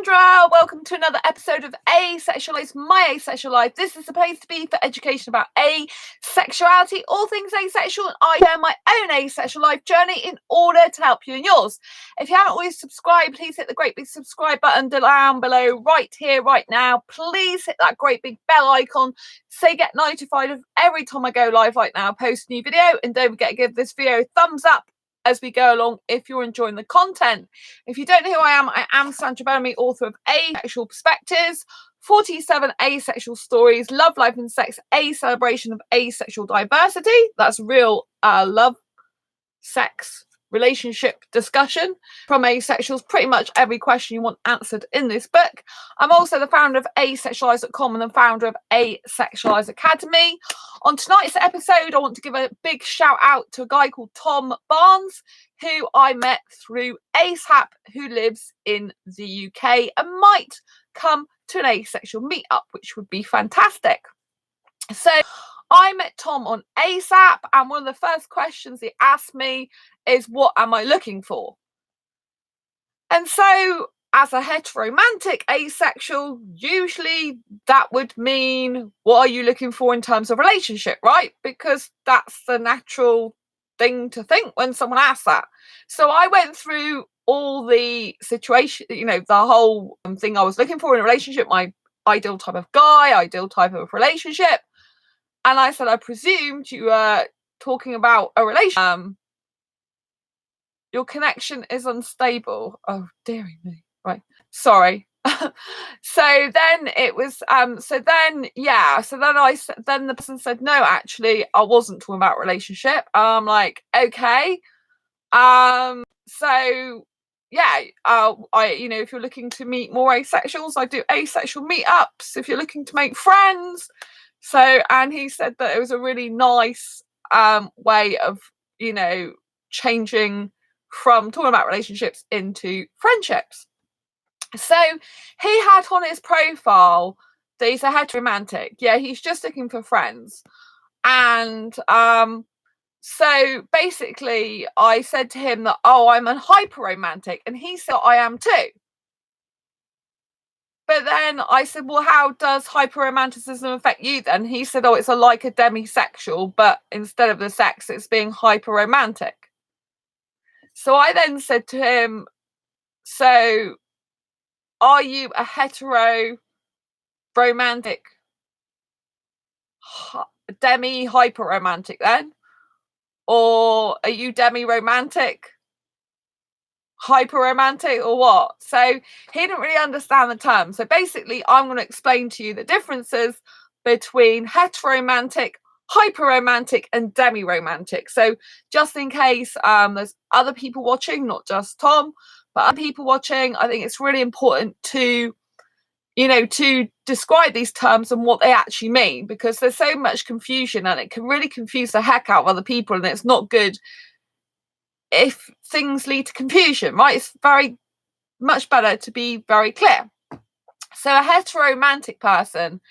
Sandra. Welcome to another episode of Asexualist, my asexual life. This is supposed to be for education about asexuality, all things asexual, and I share my own asexual life journey in order to help you in yours. If you haven't already subscribed, please hit the great big subscribe button down below, right here, right now. Please hit that great big bell icon so you get notified of every time I go live like now, post a new video, and don't forget to give this video a thumbs up as we go along if you're enjoying the content. If you don't know who I am Sandra Bellamy, author of Asexual Perspectives, 47 Asexual Stories, Love, Life and Sex, a celebration of asexual diversity. That's real love, sex, relationship discussion from asexuals. Pretty much every question you want answered in this book. I'm also the founder of asexualise.com and the founder of Asexualise Academy. On tonight's episode, I want to give a big shout out to a guy called Tom Barnes, who I met through ASAP, who lives in the UK and might come to an asexual meetup, which would be fantastic. So I met Tom on ASAP, and one of the first questions he asked me is, what am I looking for? And so as a heteromantic asexual, usually that would mean, what are you looking for in terms of relationship, right? Because that's the natural thing to think when someone asks that. So I went through all the situation, the whole thing I was looking for in a relationship, my ideal type of guy, ideal type of relationship. And I said, I presumed you were talking about a relationship. Your connection is unstable. Oh, dearie me. Right. Sorry. So then it was, so then the person said, no, actually, I wasn't talking about relationship. I'm like, okay. So yeah, if you're looking to meet more asexuals, I do asexual meetups. If you're looking to make friends. So, and he said that it was a really nice way of, changing from talking about relationships into friendships. So he had on his profile that he's a heteromantic. Yeah, he's just looking for friends. And so basically I said to him that, oh, I'm a hyperromantic, and he said I am too. But then I said, well, how does hyperromanticism affect you then? He said, oh, it's like a demisexual, but instead of the sex, it's being hyperromantic. So I then said to him, so are you a heteromantic, demi-hyperromantic then? Or are you demiromantic, hyperromantic, or what? So he didn't really understand the term. So basically I'm going to explain to you the differences between heteromantic, hyperromantic and demiromantic. So just in case there's other people watching, not just Tom, but other people watching, I think it's really important to to describe these terms and what they actually mean, because there's so much confusion and it can really confuse the heck out of other people, and it's not good if things lead to confusion, right? It's very much better to be very clear. So a heteromantic person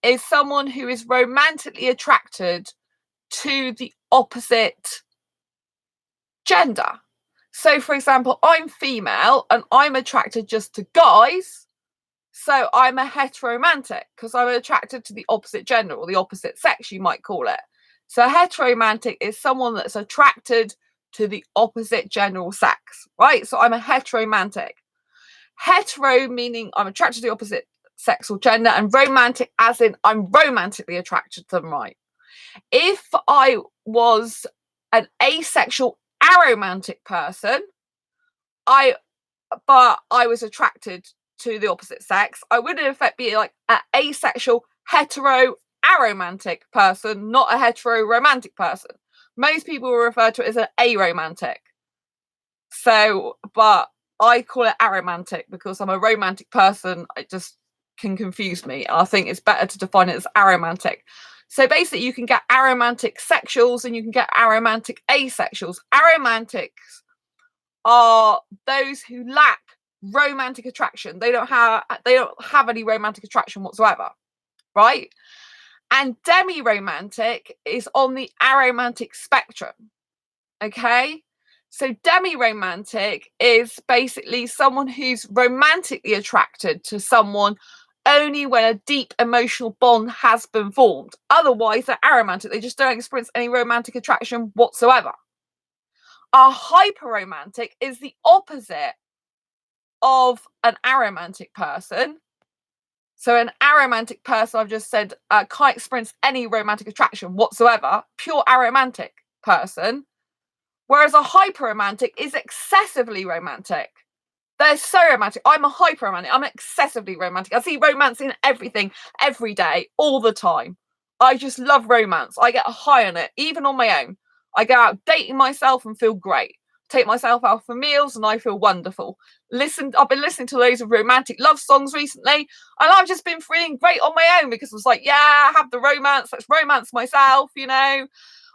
is someone who is romantically attracted to the opposite gender. So for example, I'm female and I'm attracted just to guys, so I'm a heteromantic because I'm attracted to the opposite gender, or the opposite sex, you might call it. So a heteromantic is someone that's attracted to the opposite gender or sex, right? So I'm a heteromantic. Hetero meaning I'm attracted to the opposite sex or gender, and romantic as in I'm romantically attracted to them, right? If I was an asexual aromantic person, but I was attracted to the opposite sex, I would in effect be like an asexual hetero aromantic person, not a hetero romantic person. Most people will refer to it as an aromantic. So, but I call it aromantic because I'm a romantic person. It just can confuse me. I think it's better to define it as aromantic. So basically you can get aromantic sexuals and you can get aromantic asexuals. Aromantics are those who lack romantic attraction. They don't have any romantic attraction whatsoever, right? And demiromantic is on the aromantic spectrum. Okay, So demiromantic is basically someone who's romantically attracted to someone only when a deep emotional bond has been formed. Otherwise, they're aromantic. They just don't experience any romantic attraction whatsoever. A hyperromantic is the opposite of an aromantic person. So an aromantic person, I've just said, can't experience any romantic attraction whatsoever. Pure aromantic person. Whereas a hyperromantic is excessively romantic. They're so romantic. I'm a hyperromantic. I'm excessively romantic. I see romance in everything, every day, all the time. I just love romance. I get a high on it, even on my own. I go out dating myself and feel great. Take myself out for meals and I feel wonderful. I've been listening to loads of romantic love songs recently, and I've just been feeling great on my own because I was like, yeah, I have the romance. Let's romance myself, you know.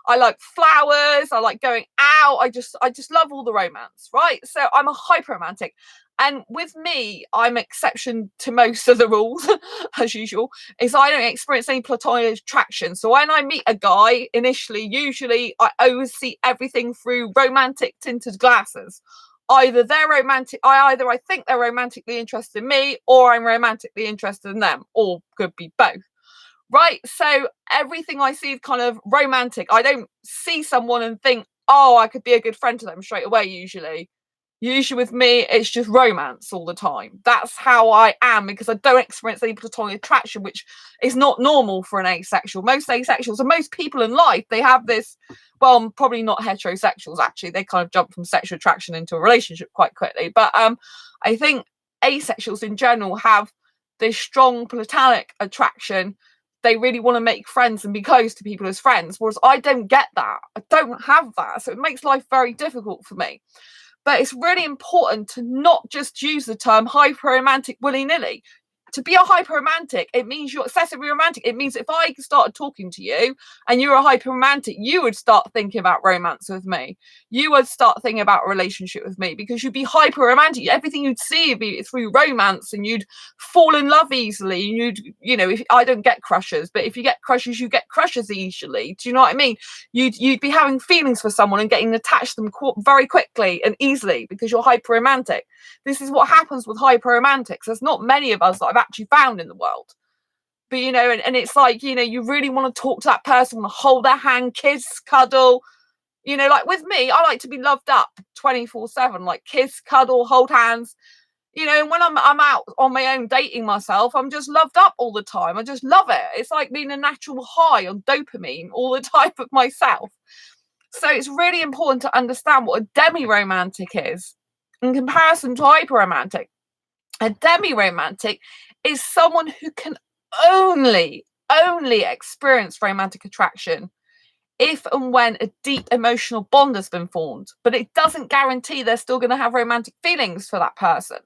I like flowers. I like going out. I just love all the romance, right? So I'm a hyperromantic. And with me, I'm exception to most of the rules, as usual, is I don't experience any platonic attraction. So when I meet a guy initially, usually I always see everything through romantic tinted glasses. Either I think they're romantically interested in me, or I'm romantically interested in them, or could be both. Right, so everything I see is kind of romantic. I don't see someone and think, oh, I could be a good friend to them straight away, usually. Usually with me, it's just romance all the time. That's how I am, because I don't experience any platonic attraction, which is not normal for an asexual. Most asexuals and most people in life, they have this, well, probably not heterosexuals, actually. They kind of jump from sexual attraction into a relationship quite quickly. But I think asexuals in general have this strong platonic attraction. They really want to make friends and be close to people as friends, whereas I don't get that. I don't have that, so it makes life very difficult for me. But it's really important to not just use the term hyperromantic willy-nilly. To be a hyperromantic, it means you're excessively romantic. It means if I started talking to you and you were a hyperromantic, you would start thinking about romance with me. You would start thinking about a relationship with me because you'd be hyperromantic. Everything you'd see would be through romance, and you'd fall in love easily. If I don't get crushes, but if you get crushes, you get crushes easily. Do you know what I mean? You'd be having feelings for someone and getting attached to them very quickly and easily because you're hyperromantic. This is what happens with hyperromantics. There's not many of us that I've actually found in the world. But, and it's like, you really want to talk to that person, want to hold their hand, kiss, cuddle. Like with me, I like to be loved up 24/7, like kiss, cuddle, hold hands. And when I'm out on my own dating myself, I'm just loved up all the time. I just love it. It's like being a natural high on dopamine all the time of myself. So it's really important to understand what a demiromantic is in comparison to hyperromantic. A demiromantic is someone who can only experience romantic attraction if and when a deep emotional bond has been formed, but it doesn't guarantee they're still going to have romantic feelings for that person.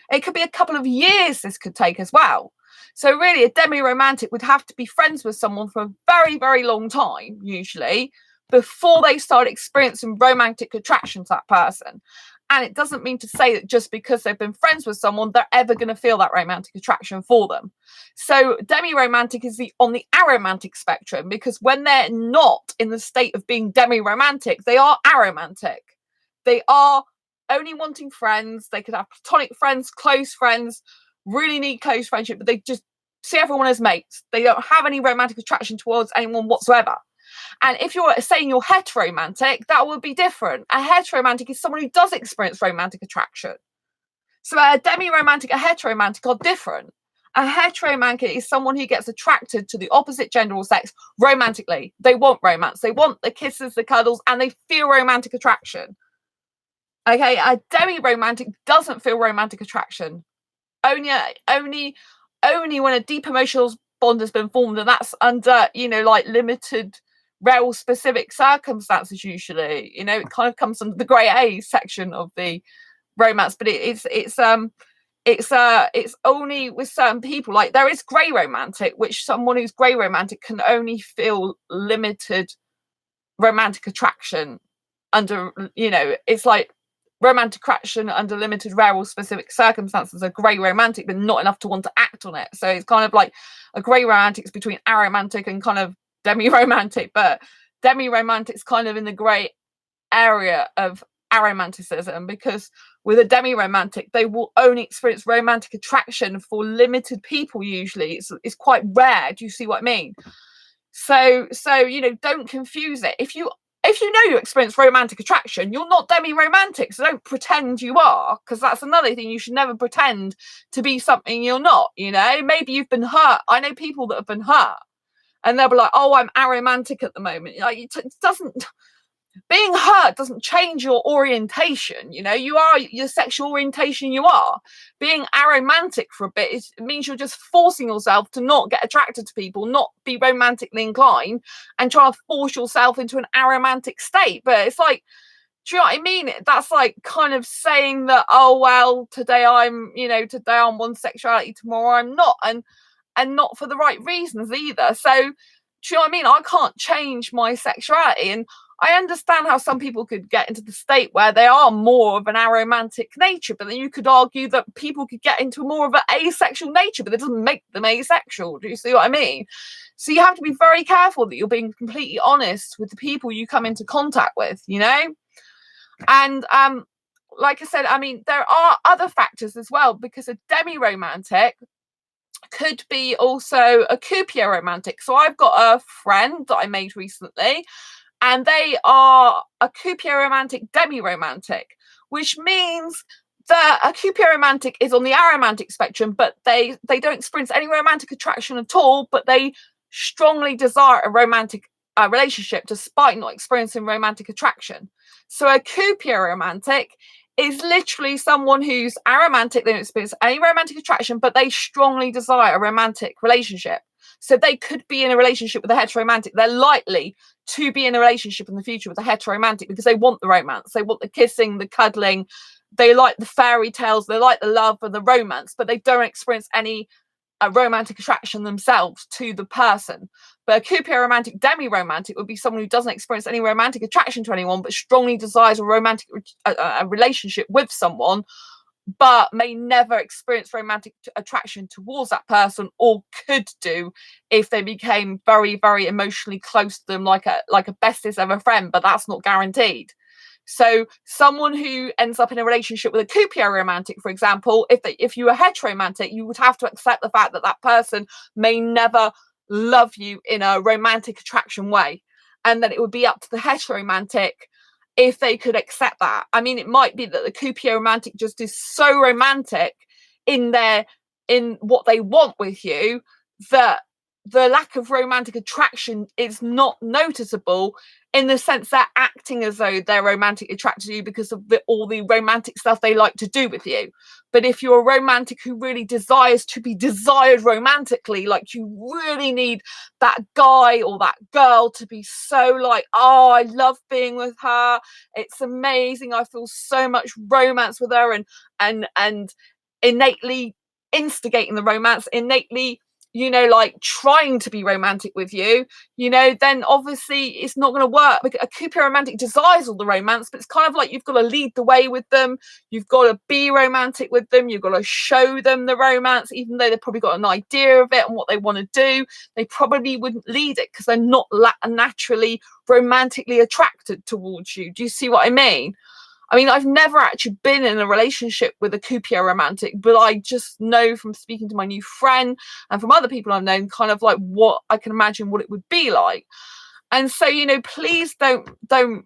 It could be a couple of years this could take as well. So really, a demiromantic would have to be friends with someone for a very, very long time, usually, before they start experiencing romantic attraction to that person. And it doesn't mean to say that just because they've been friends with someone, they're ever going to feel that romantic attraction for them. So demiromantic is on the aromantic spectrum, because when they're not in the state of being demiromantic, they are aromantic. They are only wanting friends. They could have platonic friends, close friends, really need close friendship, but they just see everyone as mates. They don't have any romantic attraction towards anyone whatsoever. And if you're saying you're heteromantic, that would be different. A heteromantic is someone who does experience romantic attraction. So a demiromantic, a heteromantic are different. A heteromantic is someone who gets attracted to the opposite gender or sex romantically. They want romance. They want the kisses, the cuddles, and they feel romantic attraction. Okay, a demiromantic doesn't feel romantic attraction. Only when a deep emotional bond has been formed, and that's under, like limited, rare, specific circumstances. Usually, it kind of comes under the grey A section of the romance, but it's only with certain people. Like there is grey romantic, which someone who's grey romantic can only feel limited romantic attraction under, it's like romantic attraction under limited, rare, or specific circumstances are grey romantic, but not enough to want to act on it. So it's kind of like a grey romantic is between aromantic and kind of demiromantic, but demiromantic's kind of in the grey area of aromanticism, because with a demiromantic, they will only experience romantic attraction for limited people. Usually it's quite rare. Do you see what I mean? So don't confuse it. If you know you experience romantic attraction, you're not demi-romantic, so don't pretend you are, because that's another thing. You should never pretend to be something you're not. Maybe you've been hurt. I know people that have been hurt, and they'll be like, oh, I'm aromantic at the moment. Like, it doesn't, being hurt doesn't change your orientation. You are your sexual orientation. You are being aromantic for a bit. It means you're just forcing yourself to not get attracted to people, not be romantically inclined, and try to force yourself into an aromantic state. But it's like, do you know what I mean? That's like kind of saying that, oh well, today I'm one sexuality, tomorrow I'm not, and not for the right reasons either. So do you know what I mean? I can't change my sexuality, and I understand how some people could get into the state where they are more of an aromantic nature, but then you could argue that people could get into more of an asexual nature, but it doesn't make them asexual. Do you see what I mean? So you have to be very careful that you're being completely honest with the people you come into contact with, And like I said, I mean, there are other factors as well, because a demiromantic could be also a cupiromantic. So I've got a friend that I made recently, and they are a cupiromantic demiromantic, which means that a cupiromantic is on the aromantic spectrum, but they don't experience any romantic attraction at all, but they strongly desire a romantic relationship despite not experiencing romantic attraction. So a cupiromantic is literally someone who's aromantic, they don't experience any romantic attraction, but they strongly desire a romantic relationship. So they could be in a relationship with a heteromantic. They're likely to be in a relationship in the future with a heteromantic because they want the romance. They want the kissing, the cuddling. They like the fairy tales. They like the love and the romance, but they don't experience any romantic attraction themselves to the person. But a cupiromantic demiromantic would be someone who doesn't experience any romantic attraction to anyone, but strongly desires a romantic a relationship with someone, but may never experience romantic attraction towards that person, or could do if they became very, very emotionally close to them, like a bestest ever friend, but that's not guaranteed. So someone who ends up in a relationship with a cupiromantic, for example, if you were heteromantic, you would have to accept the fact that that person may never love you in a romantic attraction way, and that it would be up to the heteromantic if they could accept that. I mean, it might be that the cupiromantic just is so romantic in what they want with you that the lack of romantic attraction is not noticeable, in the sense they're acting as though they're romantically attracted to you because of all the romantic stuff they like to do with you. But if you're a romantic who really desires to be desired romantically, like you really need that guy or that girl to be so like, oh, I love being with her, it's amazing, I feel so much romance with her, and innately instigating the romance, innately like trying to be romantic with you, then obviously it's not going to work. Because a cupiromantic desires all the romance, but it's kind of like you've got to lead the way with them, you've got to be romantic with them, you've got to show them the romance, even though they've probably got an idea of it and what they want to do. They probably wouldn't lead it because they're not naturally romantically attracted towards you. Do you see what I mean? I mean, I've never actually been in a relationship with a cupiromantic, but I just know from speaking to my new friend and from other people I've known, kind of like what I can imagine what it would be like. And so, please don't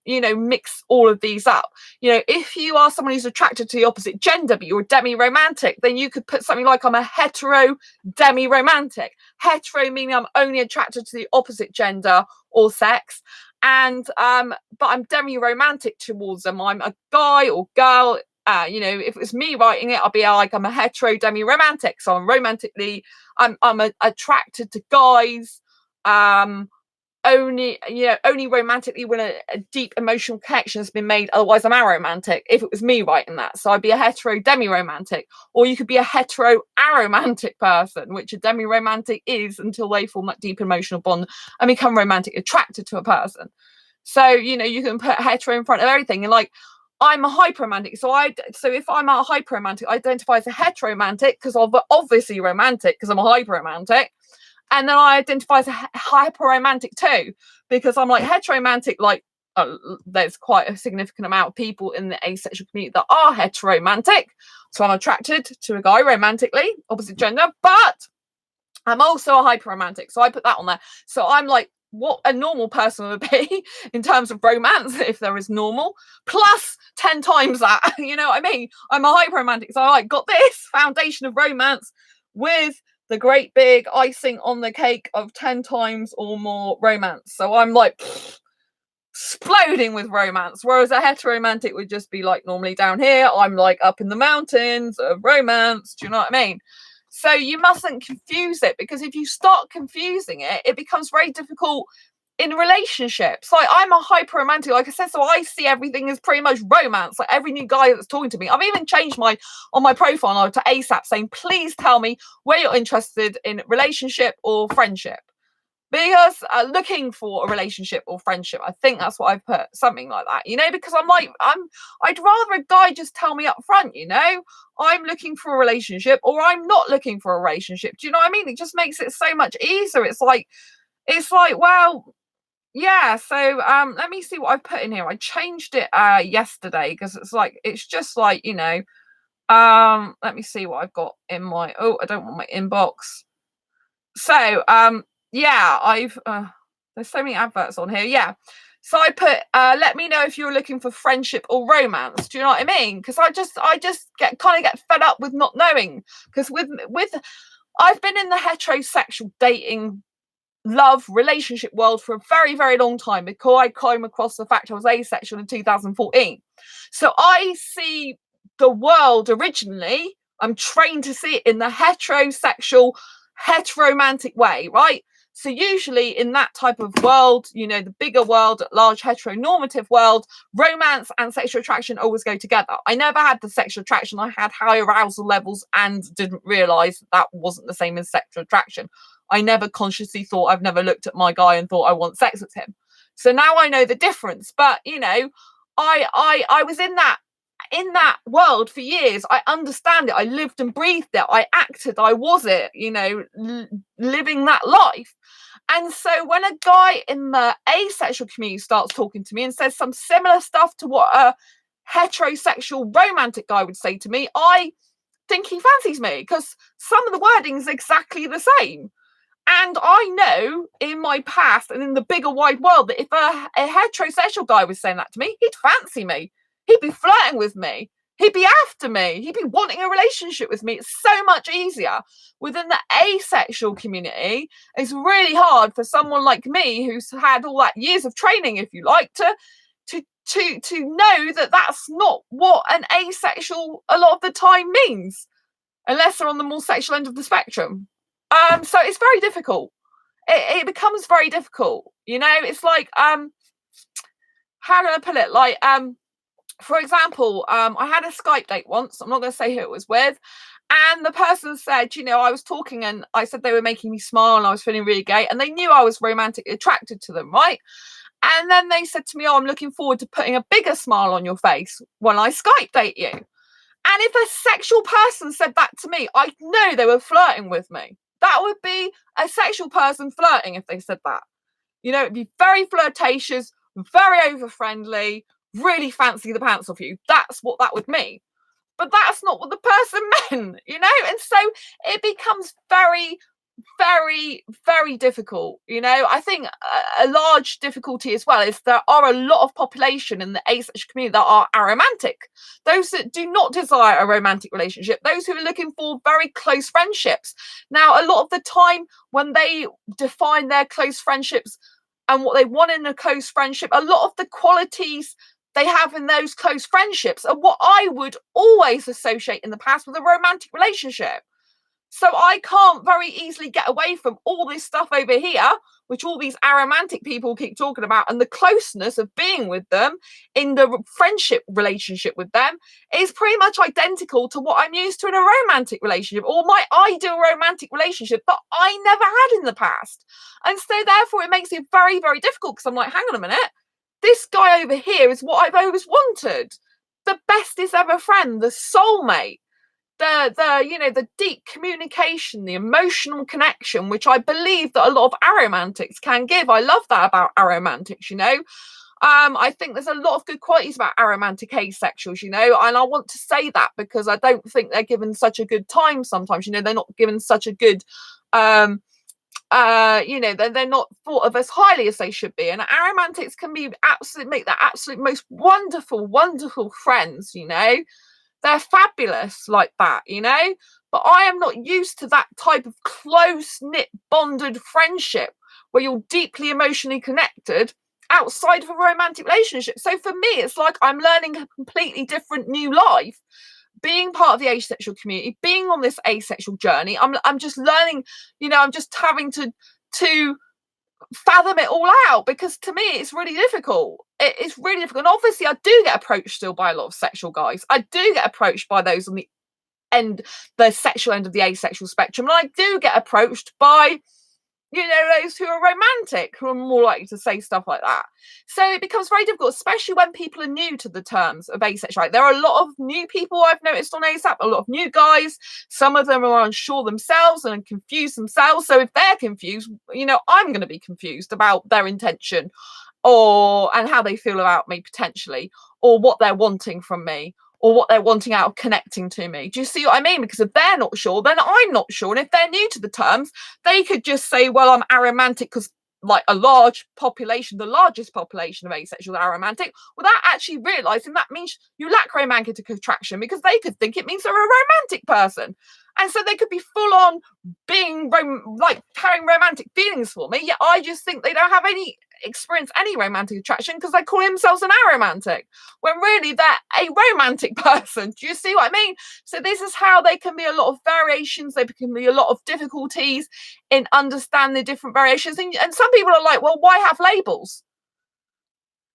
mix all of these up. If you are someone who's attracted to the opposite gender, but you're a demiromantic, then you could put something like, I'm a hetero demiromantic. Hetero meaning I'm only attracted to the opposite gender or sex, and but I'm demiromantic towards them. I'm a guy or girl. If it was me writing it, I'd be like, I'm a hetero demiromantic, so I'm attracted to guys only romantically when a deep emotional connection has been made, otherwise I'm aromantic, if it was me writing that. So I'd be a hetero demiromantic. Or you could be a hetero aromantic person, which a demiromantic is until they form that deep emotional bond and become romantically attracted to a person. So you can put hetero in front of everything. And like, I'm a hyperromantic, so if I'm a hyperromantic, I identify as a heteromantic because I'm obviously romantic because I'm a hyperromantic. And then I identify as a hyperromantic too, because I'm like heteromantic, like there's quite a significant amount of people in the asexual community that are heteromantic. So I'm attracted to a guy romantically, opposite gender, but I'm also a hyperromantic. So I put that on there. So I'm like what a normal person would be in terms of romance, if there is normal, plus 10 times that. You know what I mean? I'm a hyperromantic. So I like got this foundation of romance with the great big icing on the cake of 10 times or more romance. So I'm like exploding with romance, whereas a heteromantic would just be like normally down here. I'm like up in the mountains of romance. Do you know what I mean? So you mustn't confuse it, because if you start confusing it, it becomes very difficult in relationships. Like I'm a hyper-romantic, like I said, so I see everything as pretty much romance. Like every new guy that's talking to me, I've even changed my profile now to ASAP, saying, please tell me where you're interested in relationship or friendship. Because looking for a relationship or friendship, I think that's what I've put, something like that, you know, because I'd rather a guy just tell me up front, you know, I'm looking for a relationship or I'm not looking for a relationship. Do you know what I mean? It just makes it so much easier. It's like, well, yeah. So let me see what I've put in here. I changed it yesterday because it's just like, you know, let me see what I've got in my, I don't want my inbox. So yeah, I've there's so many adverts on here. Yeah, so I put let me know if you're looking for friendship or romance. Do you know what I mean? Because I just get fed up with not knowing. Because with I've been in the heterosexual dating, love, relationship world for a very, very long time before I came across the fact I was asexual in 2014. So I see the world originally. I'm trained to see it in the heterosexual, heteromantic way, right? So usually in that type of world, you know, the bigger world, large heteronormative world, romance and sexual attraction always go together. I never had the sexual attraction. I had high arousal levels and didn't realize that wasn't the same as sexual attraction. I never consciously thought, I've never looked at my guy and thought I want sex with him. So now I know the difference. But, you know, I was in that world for years. I understand it. I lived and breathed it. I acted. I was it, you know, living that life. And so when a guy in the asexual community starts talking to me and says some similar stuff to what a heterosexual romantic guy would say to me, I think he fancies me, because some of the wording is exactly the same. And I know in my past and in the bigger wide world that if a heterosexual guy was saying that to me, he'd fancy me. He'd be flirting with me. He'd be after me. He'd be wanting a relationship with me. It's so much easier. Within the asexual community, it's really hard for someone like me who's had all that years of training, if you like, to know that that's not what an asexual a lot of the time means, unless they're on the more sexual end of the spectrum. So it's very difficult. It becomes very difficult. You know, it's like how can I put it? Like for example, I had a Skype date once. I'm not going to say who it was with. And the person said, you know, I was talking and I said they were making me smile and I was feeling really gay. And they knew I was romantically attracted to them, right? And then they said to me, oh, I'm looking forward to putting a bigger smile on your face when I Skype date you. And if a sexual person said that to me, I know they were flirting with me. That would be a sexual person flirting if they said that. You know, it'd be very flirtatious, very over-friendly, really fancy the pants off you. That's what that would mean. But that's not what the person meant, you know? And so it becomes very, very, very difficult. You know, I think a large difficulty as well is there are a lot of population in the asexual community that are aromantic. Those that do not desire a romantic relationship, those who are looking for very close friendships. Now, a lot of the time when they define their close friendships and what they want in a close friendship, a lot of the qualities they have in those close friendships are what I would always associate in the past with a romantic relationship. So I can't very easily get away from all this stuff over here, which all these aromantic people keep talking about, and the closeness of being with them in the friendship relationship with them is pretty much identical to what I'm used to in a romantic relationship, or my ideal romantic relationship that I never had in the past. And so therefore it makes it very, very difficult, because I'm like, hang on a minute, this guy over here is what I've always wanted. The bestest ever friend, the soulmate. The deep communication, the emotional connection, which I believe that a lot of aromantics can give. I love that about aromantics, you know. I think there's a lot of good qualities about aromantic asexuals, and I want to say that because I don't think they're given such a good time sometimes. They're not given such a good they're not thought of as highly as they should be, and aromantics can be make that absolute most wonderful friends. They're fabulous like that. But I am not used to that type of close-knit bonded friendship where you're deeply emotionally connected outside of a romantic relationship. So for me, it's like I'm learning a completely different new life, being part of the asexual community, being on this asexual journey. I'm just learning, I'm just having to fathom it all out, because to me it's really difficult. It's really difficult. And obviously I do get approached still by a lot of sexual guys. I do get approached by those on the sexual end of the asexual spectrum, and I do get approached by those who are romantic, who are more likely to say stuff like that. So it becomes very difficult, especially when people are new to the terms of asexuality. There are a lot of new people I've noticed on ASAP, a lot of new guys. Some of them are unsure themselves and confused themselves. So if they're confused, I'm going to be confused about their intention and how they feel about me potentially, or what they're wanting from me, or what they're wanting out of connecting to me. Do you see what I mean? Because if they're not sure, then I'm not sure. And if they're new to the terms, they could just say, well, I'm aromantic because like a large population, the largest population of asexuals are aromantic, without actually realizing that means you lack romantic attraction, because they could think it means they're a romantic person. And so they could be full on being carrying romantic feelings for me, yet I just think they don't have experience any romantic attraction because they call themselves an aromantic, when really they're a romantic person. Do you see what I mean? So this is how they can be a lot of variations. They can be a lot of difficulties in understanding the different variations. And some people are like, well, why have labels?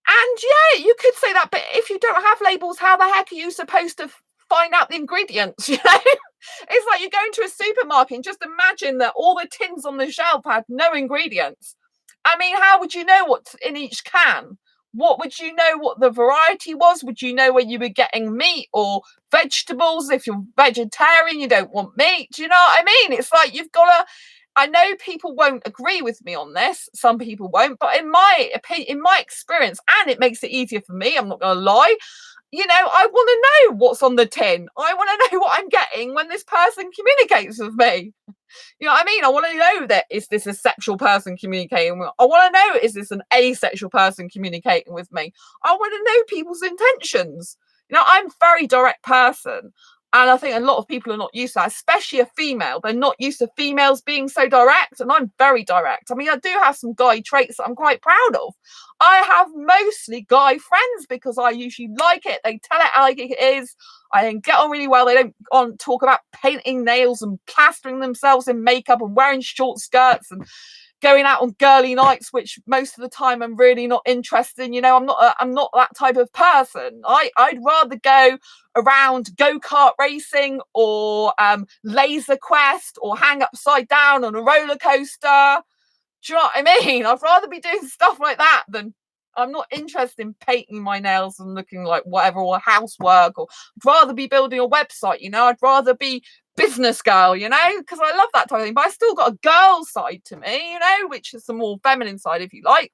And yeah, you could say that, but if you don't have labels, how the heck are you supposed to find out the ingredients? It's like you go into a supermarket and just imagine that all the tins on the shelf had no ingredients. I mean, how would you know what's in each can? What would you know what the variety was? Would you know where you were getting meat or vegetables? If you're vegetarian, you don't want meat. Do you know what I mean? It's like you've got to. I know people won't agree with me on this. Some people won't, but in my opinion, in my experience, and it makes it easier for me, I'm not going to lie. I want to know what's on the tin. I want to know what I'm getting when this person communicates with me. You know what I mean? I want to know that, is this a sexual person communicating with me? I want to know, is this an asexual person communicating with me? I want to know people's intentions. I'm a very direct person. And I think a lot of people are not used to that, especially a female. They're not used to females being so direct. And I'm very direct. I mean, I do have some guy traits that I'm quite proud of. I have mostly guy friends because I usually like it. They tell it like it is. I then get on really well. They don't talk about painting nails and plastering themselves in makeup and wearing short skirts and going out on girly nights, which most of the time I'm really not interested in. I'm not that type of person. I'd rather go around go-kart racing or laser quest or hang upside down on a roller coaster. Do you know what I mean? I'd rather be doing stuff like that than, I'm not interested in painting my nails and looking like whatever, or housework, or I'd rather be building a website, I'd rather be business girl, because I love that type of thing. But I still got a girl side to me, which is the more feminine side, if you like.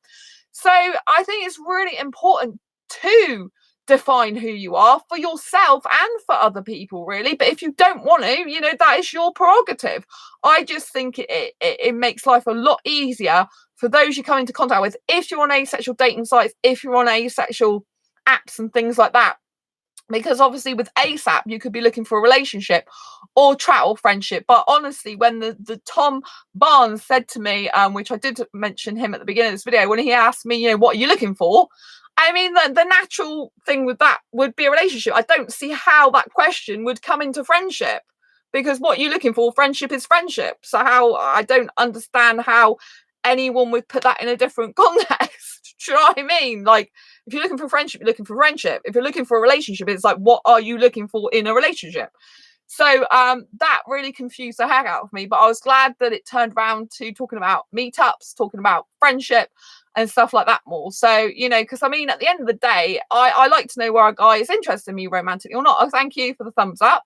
So I think it's really important to define who you are for yourself and for other people, really. But if you don't want to, that is your prerogative. I just think it makes life a lot easier for those you come into contact with, if you're on asexual dating sites, if you're on asexual apps and things like that. Because obviously with ASAP, you could be looking for a relationship or chat or friendship. But honestly, when the Tom Barnes said to me, which I did mention him at the beginning of this video, when he asked me, what are you looking for? I mean, the natural thing with that would be a relationship. I don't see how that question would come into friendship, because what you're looking for, friendship is friendship. So I don't understand how anyone would put that in a different context. Do you know what I mean? Like, if you're looking for friendship, you're looking for friendship. If you're looking for a relationship, it's like, what are you looking for in a relationship? So that really confused the heck out of me. But I was glad that it turned around to talking about meetups, talking about friendship and stuff like that more. So, because I mean, at the end of the day, I like to know where a guy is interested in me romantically or not. Oh, thank you for the thumbs up.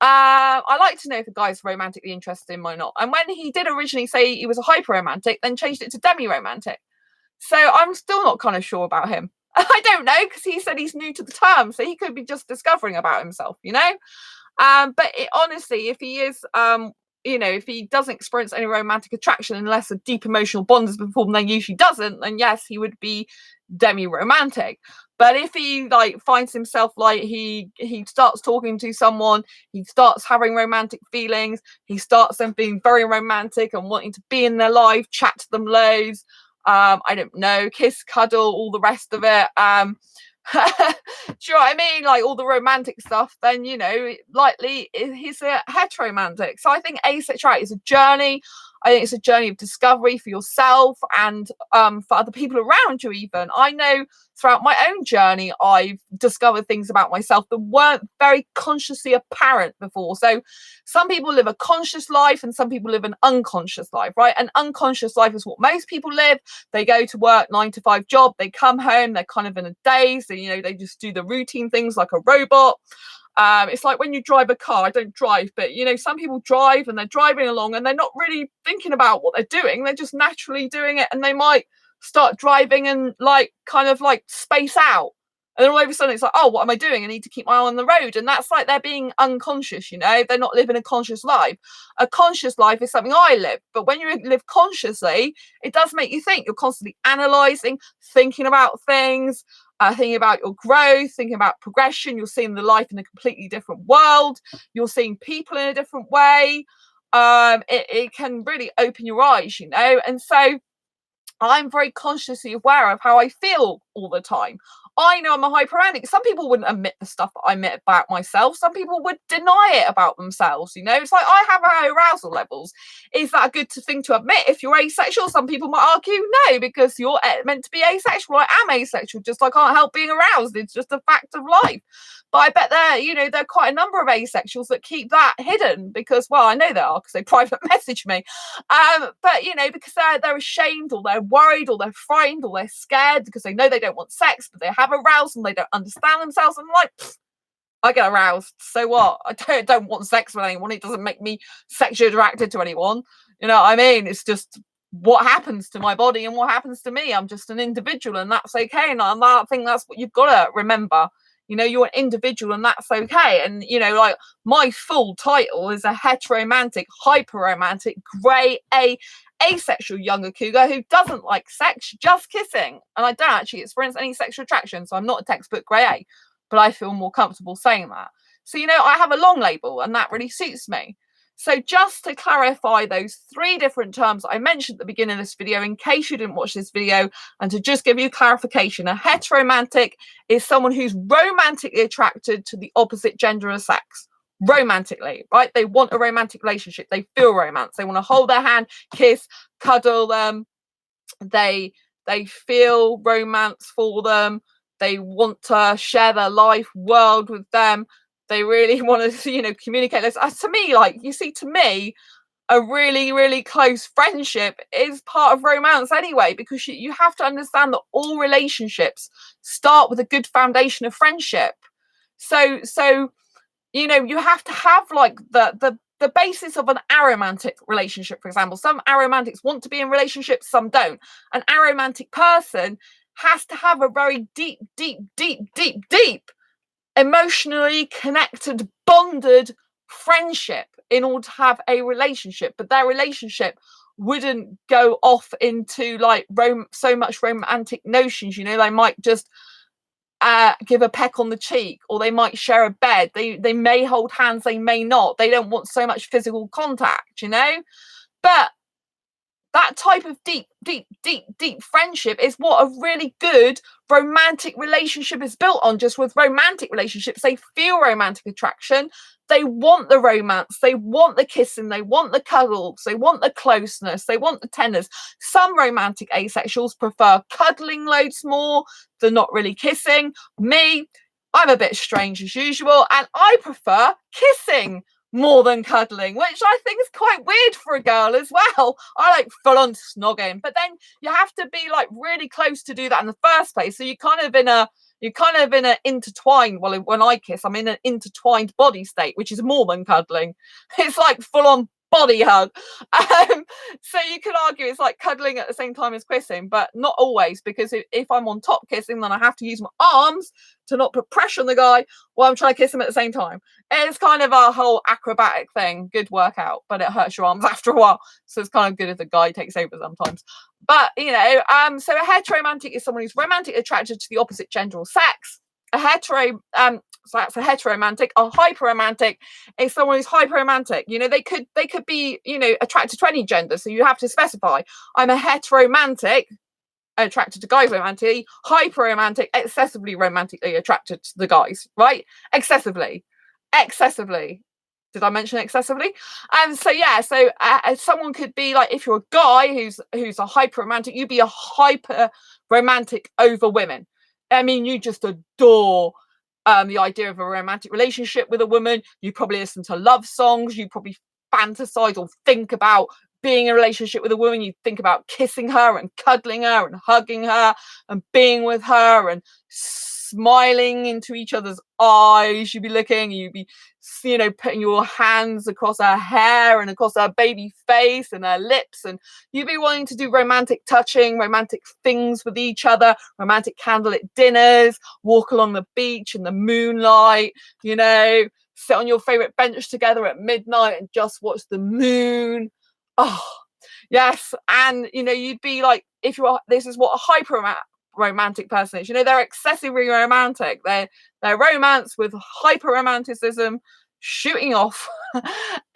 I like to know if a guy's romantically interested in me or not. And when he did originally say he was a hyper romantic, then changed it to demiromantic. So I'm still not kind of sure about him. I don't know, because he said he's new to the term, so he could be just discovering about himself, you know. But honestly, if he is, if he doesn't experience any romantic attraction unless a deep emotional bond has been formed, then usually doesn't, then yes, he would be demiromantic. But if he like finds himself like he starts talking to someone, he starts having romantic feelings, he starts then being very romantic and wanting to be in their life, chat to them loads, I don't know, kiss, cuddle, all the rest of it, do you know what I mean? Like all the romantic stuff, then, likely he's a heteromantic. So I think asexuality is a journey. I think it's a journey of discovery for yourself and for other people around you even. I know throughout my own journey, I've discovered things about myself that weren't very consciously apparent before. So some people live a conscious life and some people live an unconscious life, right? An unconscious life is what most people live. They go to work, 9-to-5 job, they come home, they're kind of in a daze, so, they just do the routine things like a robot. It's like when you drive a car. I don't drive, but some people drive and they're driving along and they're not really thinking about what they're doing. They're just naturally doing it, and they might start driving and kind of space out. And then all of a sudden it's like, oh, what am I doing? I need to keep my eye on the road. And that's like they're being unconscious, they're not living a conscious life. A conscious life is something I live. But when you live consciously, it does make you think. You're constantly analysing, thinking about things, thinking about your growth, thinking about progression. You're seeing the life in a completely different world. You're seeing people in a different way. It can really open your eyes, and so I'm very consciously aware of how I feel all the time. I know I'm a hyperromantic. Some people wouldn't admit the stuff that I admit about myself. Some people would deny it about themselves. It's like I have high arousal levels. Is that a good thing to admit if you're asexual? Some people might argue no, because you're meant to be asexual. I am asexual, just I can't help being aroused. It's just a fact of life. But I bet there are quite a number of asexuals that keep that hidden because, well, I know they are because they private message me. But because they're ashamed, or they're worried, or they're frightened, or they're scared because they know they don't want sex, but they have arousal and they don't understand themselves. I'm like, I get aroused. So what? I don't want sex with anyone. It doesn't make me sexually attracted to anyone. You know what I mean? It's just what happens to my body and what happens to me. I'm just an individual, and that's okay. And I think that's what you've got to remember. You're an individual, and that's okay. And my full title is a heteromantic, hyperromantic, grey asexual younger cougar who doesn't like sex, just kissing. And I don't actually experience any sexual attraction, so I'm not a textbook grey A, but I feel more comfortable saying that. So I have a long label, and that really suits me. So just to clarify those 3 different terms I mentioned at the beginning of this video, in case you didn't watch this video, and to just give you clarification, a heteromantic is someone who's romantically attracted to the opposite gender of sex. Romantically, right? They want a romantic relationship. They feel romance. They want to hold their hand, kiss, cuddle them. They feel romance for them. They want to share their life world with them. They really want to, communicate this. To me, a really, really close friendship is part of romance anyway, because you have to understand that all relationships start with a good foundation of friendship. So you have to have the basis of an aromantic relationship, for example. Some aromantics want to be in relationships, some don't. An aromantic person has to have a very deep emotionally connected, bonded friendship in order to have a relationship. But their relationship wouldn't go off into so much romantic notions. They might just give a peck on the cheek, or they might share a bed. They may hold hands, they may not. They don't want so much physical contact, but that type of deep friendship is what a really good romantic relationship is built on. Just with romantic relationships, they feel romantic attraction. They want the romance. They want the kissing. They want the cuddles. They want the closeness. They want the tenderness. Some romantic asexuals prefer cuddling loads more than not really kissing. Me, I'm a bit strange as usual, and I prefer kissing more than cuddling, which I think is quite weird for a girl as well. I like full on snogging, but then you have to be really close to do that in the first place. So you're kind of in a intertwined. Well, when I kiss, I'm in an intertwined body state, which is more than cuddling. It's like full on body hug. So you could argue it's like cuddling at the same time as kissing, but not always, because if I'm on top kissing, then I have to use my arms to not put pressure on the guy while I'm trying to kiss him at the same time. It's kind of a whole acrobatic thing. Good workout, but it hurts your arms after a while. So it's kind of good if the guy takes over sometimes. But, you know, so a heteroromantic is someone who's romantically attracted to the opposite gender or sex. So that's a heteroromantic. A hyperromantic is someone who's hyperromantic. You know, they could be, you know, attracted to any gender. So you have to specify, I'm a heteroromantic, attracted to guys romantically, hyperromantic, excessively romantically attracted to the guys, right? Excessively. Did I mention excessively? So yeah, so someone could be like, if you're a guy who's a hyper romantic, you'd be a hyper romantic over women. I mean, you just adore the idea of a romantic relationship with a woman. You probably listen to love songs. You probably fantasize or think about being in a relationship with a woman. You think about kissing her and cuddling her and hugging her and being with her and smiling into each other's eyes. You'd be looking, you'd be, you know, putting your hands across her hair and across her baby face and her lips, and you'd be wanting to do romantic touching, romantic things with each other, romantic candlelit dinners, walk along the beach in the moonlight, you know, sit on your favorite bench together at midnight and just watch the moon. Oh yes. And you know, you'd be like, if you are, this is what a hyper romantic person is, you know, they're excessively romantic, they're romance with hyper romanticism shooting off.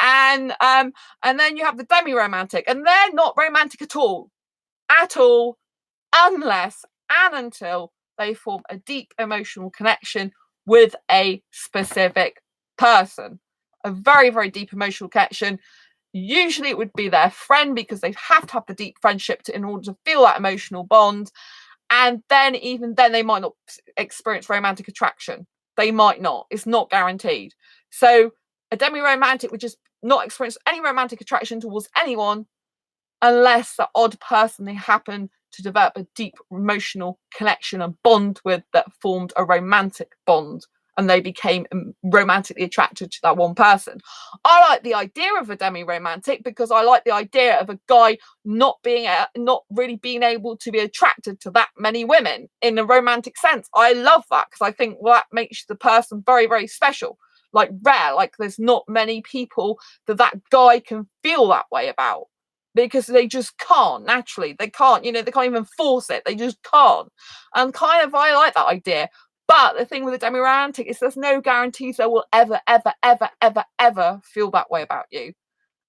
And then you have the demiromantic, and they're not romantic at all, unless and until they form a deep emotional connection with a specific person, a very, very deep emotional connection. Usually it would be their friend, because they have to have the deep friendship in order to feel that emotional bond. And then even then they might not experience romantic attraction. They might not. It's not guaranteed. So a demiromantic would just not experience any romantic attraction towards anyone unless the odd person they happen to develop a deep emotional connection and bond with that formed a romantic bond, and they became romantically attracted to that one person. I like the idea of a demi-romantic because I like the idea of a guy not really being able to be attracted to that many women in a romantic sense. I love that, because I think, well, that makes the person very, very special, like rare. Like there's not many people that guy can feel that way about, because they just can't naturally. They can't, you know, they can't even force it. They just can't. And kind of, I like that idea. But the thing with the demiromantic is there's no guarantees they will ever feel that way about you.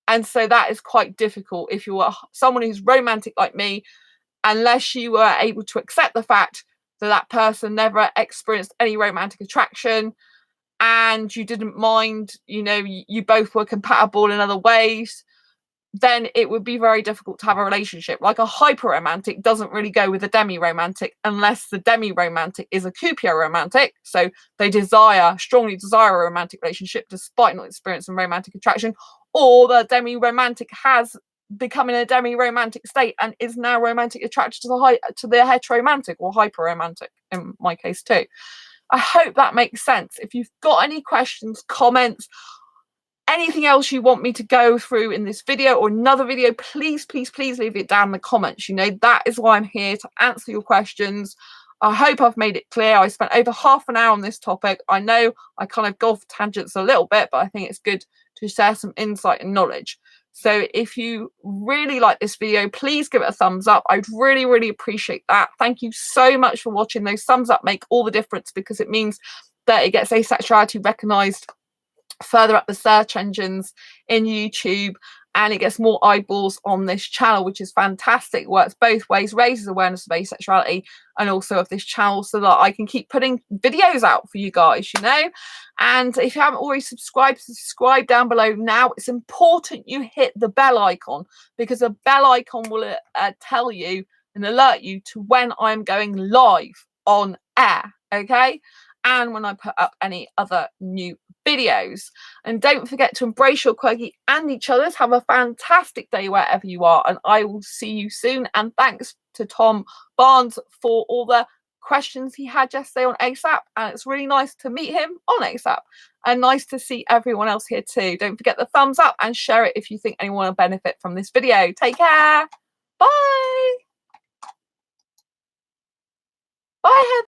And so that is quite difficult if you are someone who's romantic like me, unless you were able to accept the fact that that person never experienced any romantic attraction, and you didn't mind, you know, you both were compatible in other ways, then it would be very difficult to have a relationship. Like a hyper-romantic doesn't really go with a demi-romantic unless the demi-romantic is a cupier-romantic. So they strongly desire a romantic relationship despite not experiencing romantic attraction, or the demi-romantic has become in a demi-romantic state and is now romantically attracted to the heteroromantic or hyper-romantic, in my case too. I hope that makes sense. If you've got any questions, comments, anything else you want me to go through in this video or another video, please leave it down in the comments. You know, that is why I'm here, to answer your questions. I hope I've made it clear. I spent over half an hour on this topic. I know I kind of go off tangents a little bit, but I think it's good to share some insight and knowledge. So if you really like this video, please give it a thumbs up. I'd really appreciate that. Thank you so much for watching. Those thumbs up make all the difference, because it means that it gets asexuality recognized further up the search engines in YouTube, and it gets more eyeballs on this channel, which is fantastic. It works both ways, raises awareness of asexuality and also of this channel, so that I can keep putting videos out for you guys, you know. And if you haven't already subscribed, subscribe down below now. It's important you hit the bell icon, because a bell icon will tell you and alert you to when I'm going live on air, okay, and when I put up any other new videos. And don't forget to embrace your quirky and each other's. Have a fantastic day wherever you are, and I will see you soon. And thanks to Tom Barnes for all the questions he had yesterday on ASAP, and it's really nice to meet him on ASAP and nice to see everyone else here too. Don't forget the thumbs up and share it if you think anyone will benefit from this video. Take care. Bye. Bye.